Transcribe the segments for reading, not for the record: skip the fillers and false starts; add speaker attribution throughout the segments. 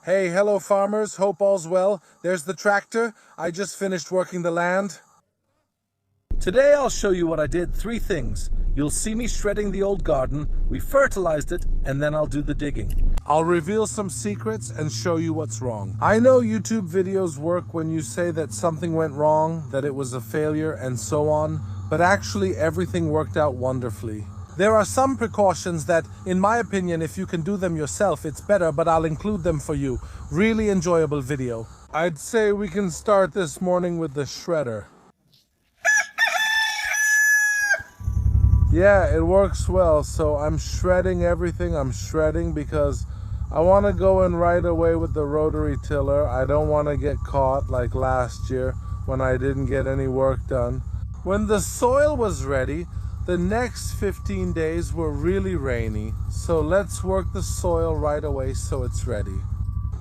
Speaker 1: Hey, hello farmers, hope all's well. There's the tractor. I just finished working the land. Today I'll show you what I did. 3 things. You'll see me shredding the old garden, we fertilized it, and then I'll do the digging. I'll reveal some secrets and show you what's wrong. I know YouTube videos work when you say that something went wrong, that it was a failure, and so on, but actually everything worked out wonderfully. There are some precautions that, in my opinion, if you can do them yourself, it's better, but I'll include them for you. Really enjoyable video. I'd say we can start this morning with the shredder. Yeah, it works well, so I'm shredding everything. I'm shredding because I want to go in right away with the rotary tiller. I don't want to get caught like last year when I didn't get any work done. When the soil was ready, the next 15 days were really rainy, so let's work the soil right away so it's ready.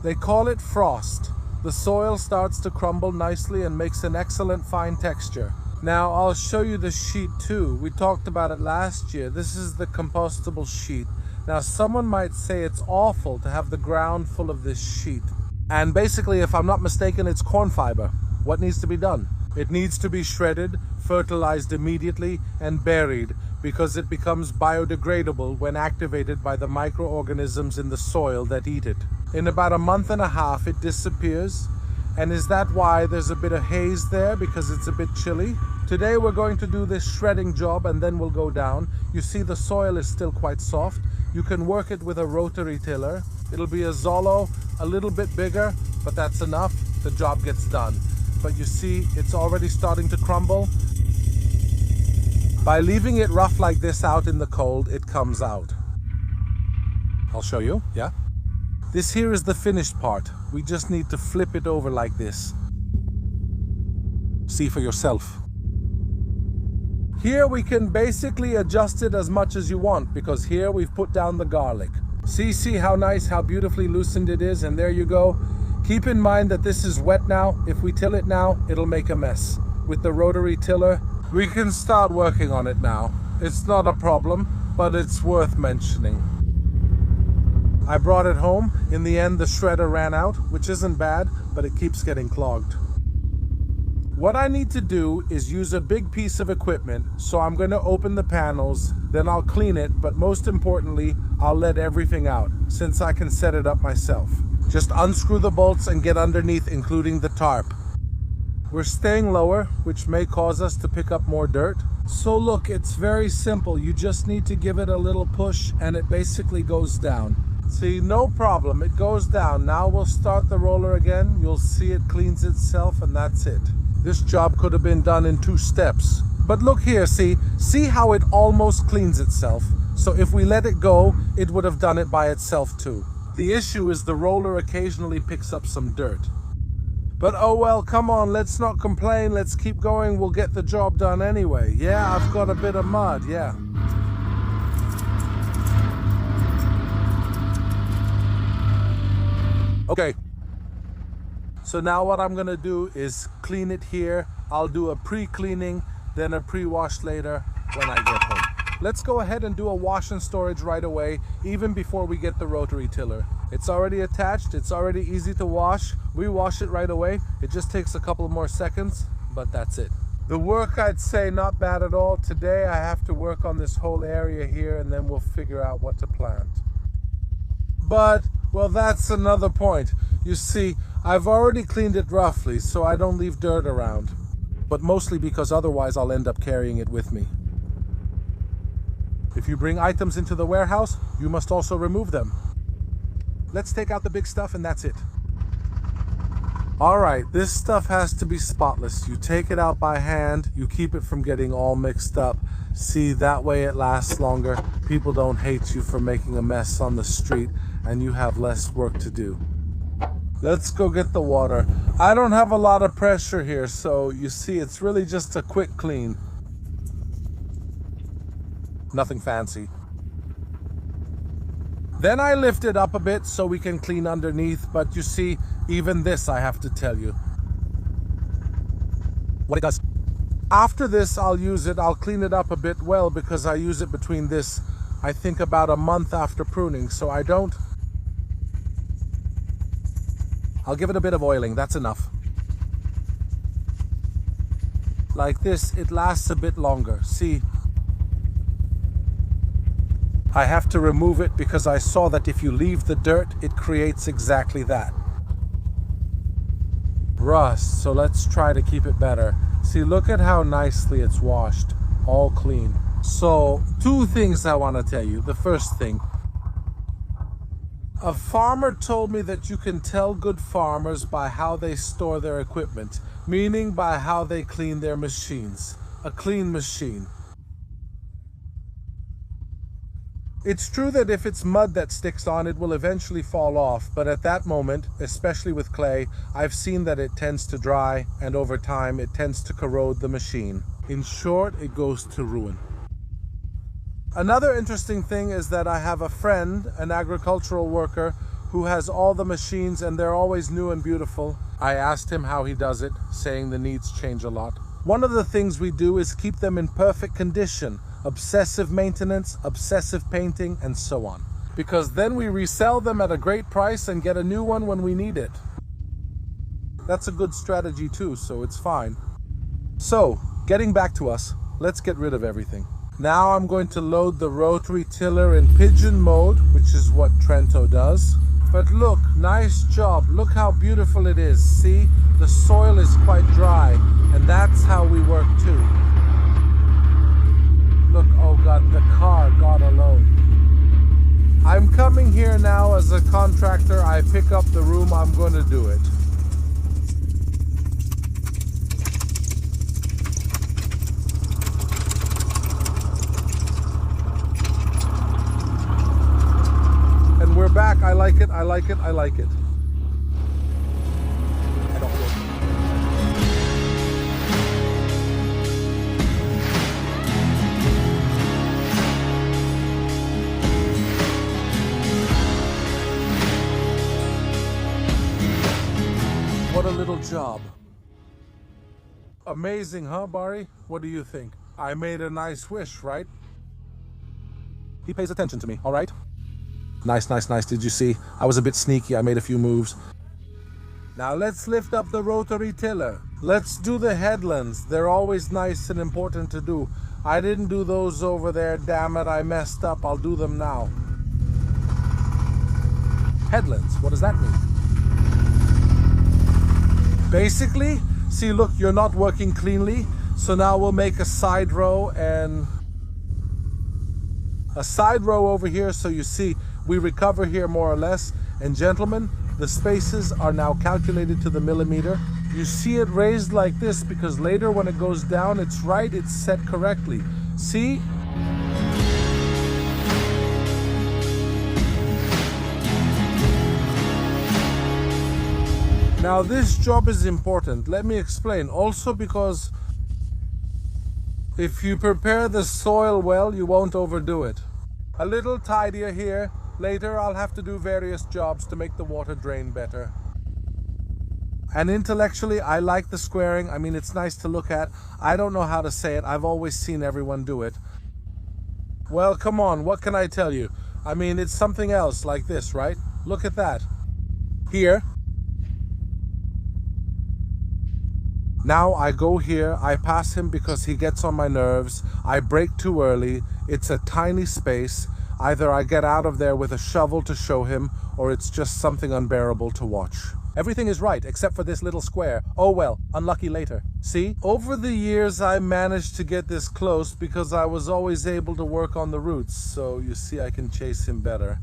Speaker 1: They call it frost. The soil starts to crumble nicely and makes an excellent fine texture. Now I'll show you the sheet too. We talked about it last year. This is the compostable sheet. Now someone might say it's awful to have the ground full of this sheet. And basically, if I'm not mistaken, it's corn fiber. What needs to be done? It needs to be shredded, fertilized immediately, and buried because it becomes biodegradable when activated by the microorganisms in the soil that eat it. In about a month and a half, it disappears. And is that why there's a bit of haze there? Because it's a bit chilly? Today we're going to do this shredding job and then we'll go down. You see the soil is still quite soft. You can work it with a rotary tiller. It'll be a Zollo, a little bit bigger, but that's enough. The job gets done. But you see, it's already starting to crumble. By leaving it rough like this out in the cold, it comes out. I'll show you, yeah? This here is the finished part. We just need to flip it over like this. See for yourself. Here we can basically adjust it as much as you want because here we've put down the garlic. See how nice, how beautifully loosened it is, and there you go. Keep in mind that this is wet now. If we till it now, it'll make a mess. With the rotary tiller, we can start working on it now. It's not a problem, but it's worth mentioning. I brought it home. In the end, the shredder ran out, which isn't bad, but it keeps getting clogged. What I need to do is use a big piece of equipment, so I'm going to open the panels, then I'll clean it, but most importantly, I'll let everything out, since I can set it up myself. Just unscrew the bolts and get underneath, including the tarp. We're staying lower, which may cause us to pick up more dirt. So look, it's very simple. You just need to give it a little push and it basically goes down. See, no problem, it goes down. Now we'll start the roller again. You'll see it cleans itself and that's it. This job could have been done in 2 steps. But look here, see how it almost cleans itself. So if we let it go, it would have done it by itself too. The issue is the roller occasionally picks up some dirt. But oh well, come on, let's not complain, let's keep going, we'll get the job done anyway. Yeah, I've got a bit of mud, yeah. Okay, so now what I'm gonna do is clean it here. I'll do a pre-cleaning, then a pre-wash later when I get home. Let's go ahead and do a wash and storage right away, even before we get the rotary tiller. It's already attached, it's already easy to wash. We wash it right away. It just takes a couple more seconds, but that's it. The work, I'd say, not bad at all. Today I have to work on this whole area here and then we'll figure out what to plant. But, well, that's another point. You see, I've already cleaned it roughly, so I don't leave dirt around. But mostly because otherwise I'll end up carrying it with me. If you bring items into the warehouse, you must also remove them. Let's take out the big stuff and that's it. All right, this stuff has to be spotless. You take it out by hand, you keep it from getting all mixed up. See, that way it lasts longer. People don't hate you for making a mess on the street and you have less work to do. Let's go get the water. I don't have a lot of pressure here, so you see, it's really just a quick clean. Nothing fancy. Then I lift it up a bit so we can clean underneath, but you see, even this I have to tell you what it does. After this, I'll clean it up a bit well because I use it between this, I think about a month after pruning, so I don't I'll give it a bit of oiling, that's enough. Like this, it lasts a bit longer. See, I have to remove it because I saw that if you leave the dirt, it creates exactly that. Rust, so let's try to keep it better. See, look at how nicely it's washed, all clean. So, two things I want to tell you. The first thing, a farmer told me that you can tell good farmers by how they store their equipment, meaning by how they clean their machines. A clean machine. It's true that if it's mud that sticks on, it will eventually fall off, but at that moment, especially with clay, I've seen that it tends to dry, and over time it tends to corrode the machine. In short, it goes to ruin. Another interesting thing is that I have a friend, an agricultural worker, who has all the machines and they're always new and beautiful. I asked him how he does it, saying the needs change a lot. One of the things we do is keep them in perfect condition. Obsessive maintenance, obsessive painting, and so on. Because then we resell them at a great price and get a new one when we need it. That's a good strategy too, so it's fine. So, getting back to us, let's get rid of everything. Now I'm going to load the rotary tiller in pigeon mode, which is what Trento does. But look, nice job. Look how beautiful it is. See, the soil is quite dry, and that's how we work too. Look, oh God, the car, God alone. I'm coming here now as a contractor. I pick up the room, I'm going to do it. And we're back. I like it, I like it, I like it. I don't work. What a little job. Amazing, huh, Barry? What do you think? I made a nice wish, right? He pays attention to me, all right? Nice, nice, nice. Did you see? I was a bit sneaky. I made a few moves. Now let's lift up the rotary tiller. Let's do the headlands. They're always nice and important to do. I didn't do those over there. Damn it, I messed up. I'll do them now. Headlands, what does that mean? Basically, see, look, you're not working cleanly. So now we'll make a side row and a side row over here. So you see, we recover here more or less. And gentlemen, the spaces are now calculated to the millimeter. You see it raised like this because later when it goes down, it's right, it's set correctly. See? Now this job is important. Let me explain. Also because if you prepare the soil well, you won't overdo it. A little tidier here. Later I'll have to do various jobs to make the water drain better. And intellectually, I like the squaring. I mean, it's nice to look at. I don't know how to say it. I've always seen everyone do it. Well, come on, what can I tell you? I mean, it's something else like this, right? Look at that. Here. Now I go here, I pass him because he gets on my nerves. I brake too early. It's a tiny space. Either I get out of there with a shovel to show him, or it's just something unbearable to watch. Everything is right, except for this little square. Oh well, unlucky later. See? Over the years, I managed to get this close because I was always able to work on the roots. So you see, I can chase him better.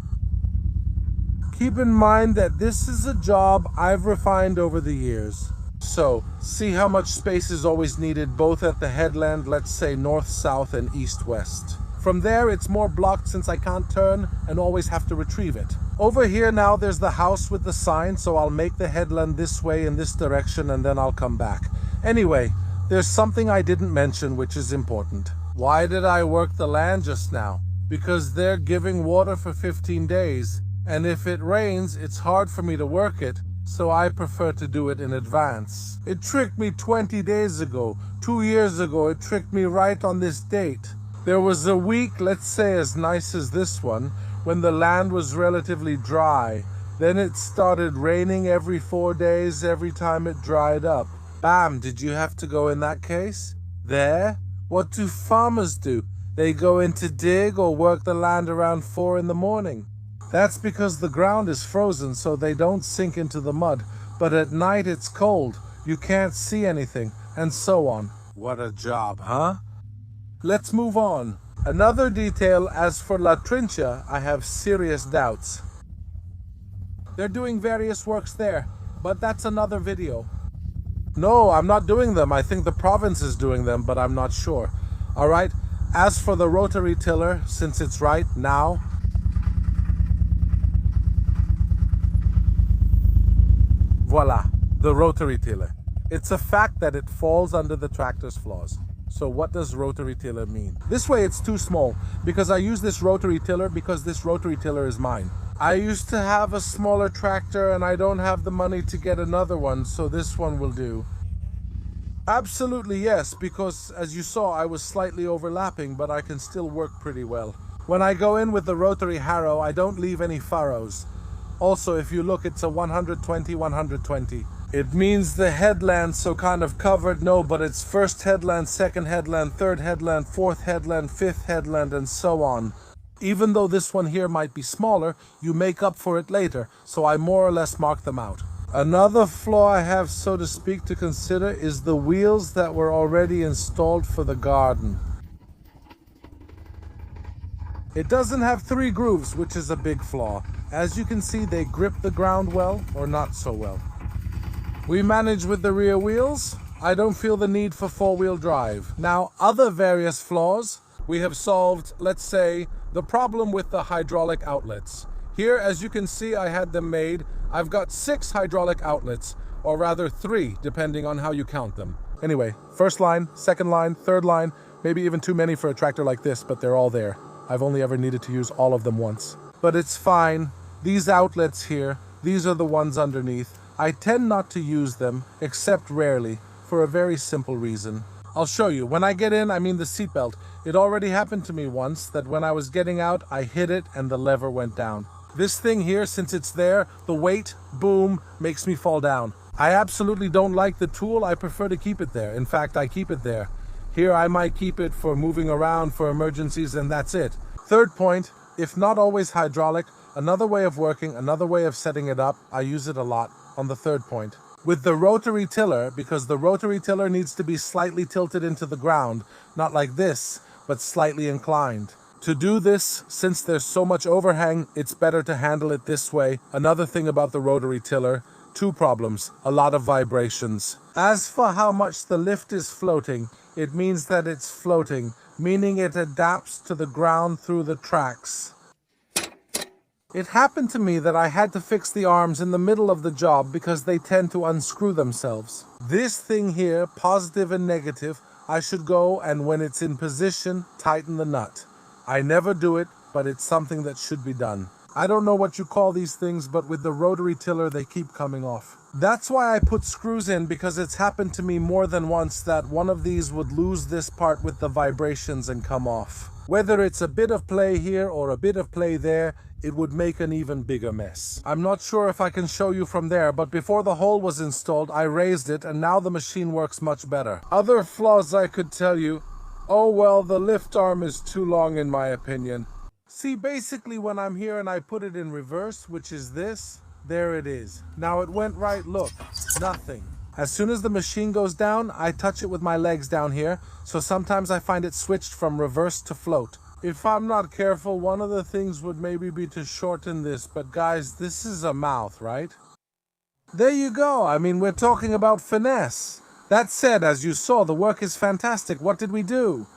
Speaker 1: Keep in mind that this is a job I've refined over the years. So, see how much space is always needed, both at the headland, let's say north-south and east-west. From there, it's more blocked since I can't turn and always have to retrieve it. Over here now, there's the house with the sign, so I'll make the headland this way in this direction and then I'll come back. Anyway, there's something I didn't mention which is important. Why did I work the land just now? Because they're giving water for 15 days, and if it rains, it's hard for me to work it. So I prefer to do it in advance. It tricked me 20 days ago. 2 years ago, it tricked me right on this date. There was a week, let's say as nice as this one, when the land was relatively dry. Then it started raining every 4 days every time it dried up. Bam, did you have to go in that case? There? What do farmers do? They go in to dig or work the land around 4 in the morning. That's because the ground is frozen so they don't sink into the mud. But at night it's cold. You can't see anything, and so on. What a job, huh? Let's move on. Another detail, as for La Trincha, I have serious doubts. They're doing various works there, but that's another video. No, I'm not doing them. I think the province is doing them, but I'm not sure. All right, as for the rotary tiller, since it's right now, voila, the rotary tiller. It's a fact that it falls under the tractor's flaws. So what does rotary tiller mean? This way it's too small, because I use this rotary tiller because this rotary tiller is mine. I used to have a smaller tractor and I don't have the money to get another one, so this one will do. Absolutely yes, because as you saw I was slightly overlapping, but I can still work pretty well. When I go in with the rotary harrow, I don't leave any furrows. Also, if you look, it's a 120-120. It means the headlands, so kind of covered, no, but it's first headland, second headland, third headland, fourth headland, fifth headland, and so on. Even though this one here might be smaller, you make up for it later, so I more or less mark them out. Another flaw I have, so to speak, to consider is the wheels that were already installed for the garden. It doesn't have 3 grooves, which is a big flaw. As you can see, they grip the ground well, or not so well. We manage with the rear wheels. I don't feel the need for 4-wheel drive. Now, other various flaws, we have solved, let's say, the problem with the hydraulic outlets. Here, as you can see, I had them made. I've got 6 hydraulic outlets, or rather 3, depending on how you count them. Anyway, first line, second line, third line, maybe even too many for a tractor like this, but they're all there. I've only ever needed to use all of them once. But it's fine. These outlets here, these are the ones underneath. I tend not to use them, except rarely, for a very simple reason. I'll show you. When I get in, I mean the seatbelt. It already happened to me once that when I was getting out, I hit it and the lever went down. This thing here, since it's there, the weight, boom, makes me fall down. I absolutely don't like the tool. I prefer to keep it there. In fact, I keep it there. Here I might keep it for moving around for emergencies, and that's it. Third point, if not always hydraulic, another way of working, another way of setting it up, I use it a lot on the third point. With the rotary tiller, because the rotary tiller needs to be slightly tilted into the ground, not like this, but slightly inclined. To do this, since there's so much overhang, it's better to handle it this way. Another thing about the rotary tiller, 2 problems, a lot of vibrations. As for how much the lift is floating, it means that it's floating, meaning it adapts to the ground through the tracks. It happened to me that I had to fix the arms in the middle of the job because they tend to unscrew themselves. This thing here, positive and negative, I should go and when it's in position, tighten the nut. I never do it, but it's something that should be done. I don't know what you call these things, but with the rotary tiller, they keep coming off. That's why I put screws in, because it's happened to me more than once that one of these would lose this part with the vibrations and come off. Whether it's a bit of play here or a bit of play there, it would make an even bigger mess. I'm not sure if I can show you from there, but before the hole was installed, I raised it and now the machine works much better. Other flaws I could tell you, oh well, the lift arm is too long in my opinion. See, basically when I'm here and I put it in reverse, which is this, there it is. Now it went right, look, nothing. As soon as the machine goes down, I touch it with my legs down here, so sometimes I find it switched from reverse to float. If I'm not careful, one of the things would maybe be to shorten this, but guys, this is a mouth, right? There you go. I mean, we're talking about finesse. That said, as you saw, the work is fantastic. What did we do?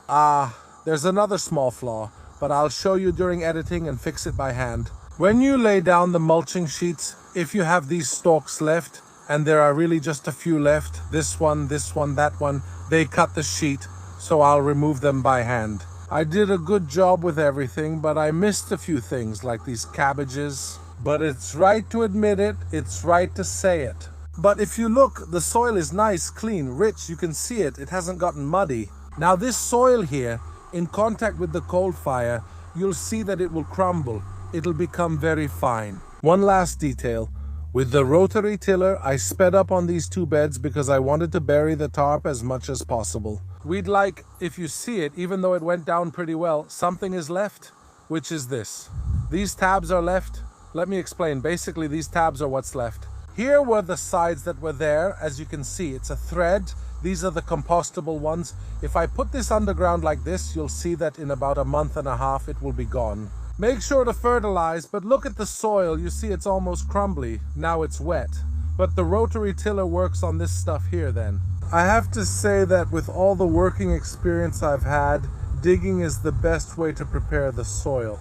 Speaker 1: There's another small flaw, but I'll show you during editing and fix it by hand. When you lay down the mulching sheets, if you have these stalks left, and there are really just a few left, this one, that one, they cut the sheet, so I'll remove them by hand. I did a good job with everything, but I missed a few things like these cabbages. But it's right to admit it, it's right to say it. But if you look, the soil is nice, clean, rich, you can see it, it hasn't gotten muddy. Now this soil here, in contact with the coal fire, you'll see that it will crumble. It'll become very fine. One last detail. With the rotary tiller, I sped up on these two beds because I wanted to bury the tarp as much as possible. We'd like, if you see it, even though it went down pretty well, something is left, which is this. These tabs are left. Let me explain. Basically, these tabs are what's left. Here were the sides that were there. As you can see, it's a thread. These are the compostable ones. If I put this underground like this, you'll see that in about a month and a half, it will be gone. Make sure to fertilize, but look at the soil. You see it's almost crumbly. Now it's wet. But the rotary tiller works on this stuff here then. I have to say that with all the working experience I've had, digging is the best way to prepare the soil.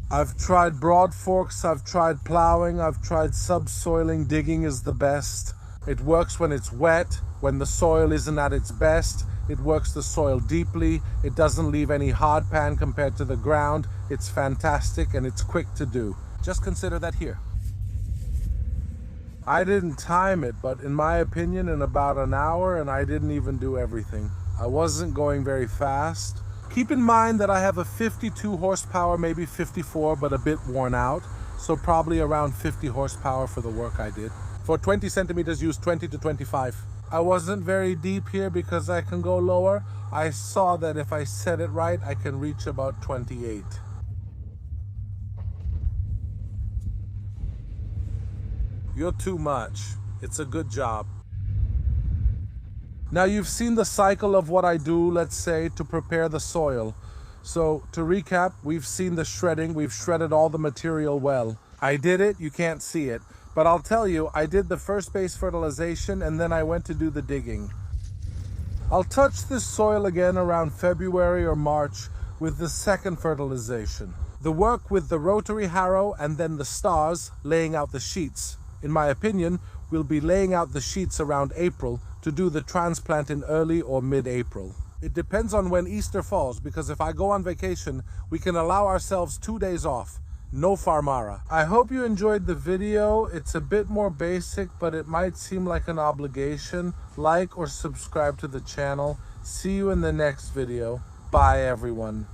Speaker 1: I've tried broad forks, I've tried plowing, I've tried subsoiling. Digging is the best. It works when it's wet, when the soil isn't at its best. It works the soil deeply. It doesn't leave any hard pan compared to the ground. It's fantastic and it's quick to do. Just consider that here. I didn't time it, but in my opinion, in about an hour, and I didn't even do everything. I wasn't going very fast. Keep in mind that I have a 52 horsepower, maybe 54, but a bit worn out. So probably around 50 horsepower for the work I did. For 20 centimeters, use 20 to 25. I wasn't very deep here because I can go lower. I saw that if I set it right, I can reach about 28. You're too much. It's a good job. Now you've seen the cycle of what I do, let's say, to prepare the soil. So to recap, we've seen the shredding. We've shredded all the material well. I did it, you can't see it. But I'll tell you, I did the first base fertilization and then I went to do the digging. I'll touch this soil again around February or March with the second fertilization. The work with the rotary harrow and then the stars laying out the sheets. In my opinion, we'll be laying out the sheets around April to do the transplant in early or mid-April. It depends on when Easter falls, because if I go on vacation, we can allow ourselves 2 days off. No farmara. I hope you enjoyed the video. It's a bit more basic, but it might seem like an obligation. Like or subscribe to the channel. See you in the next video. Bye, everyone.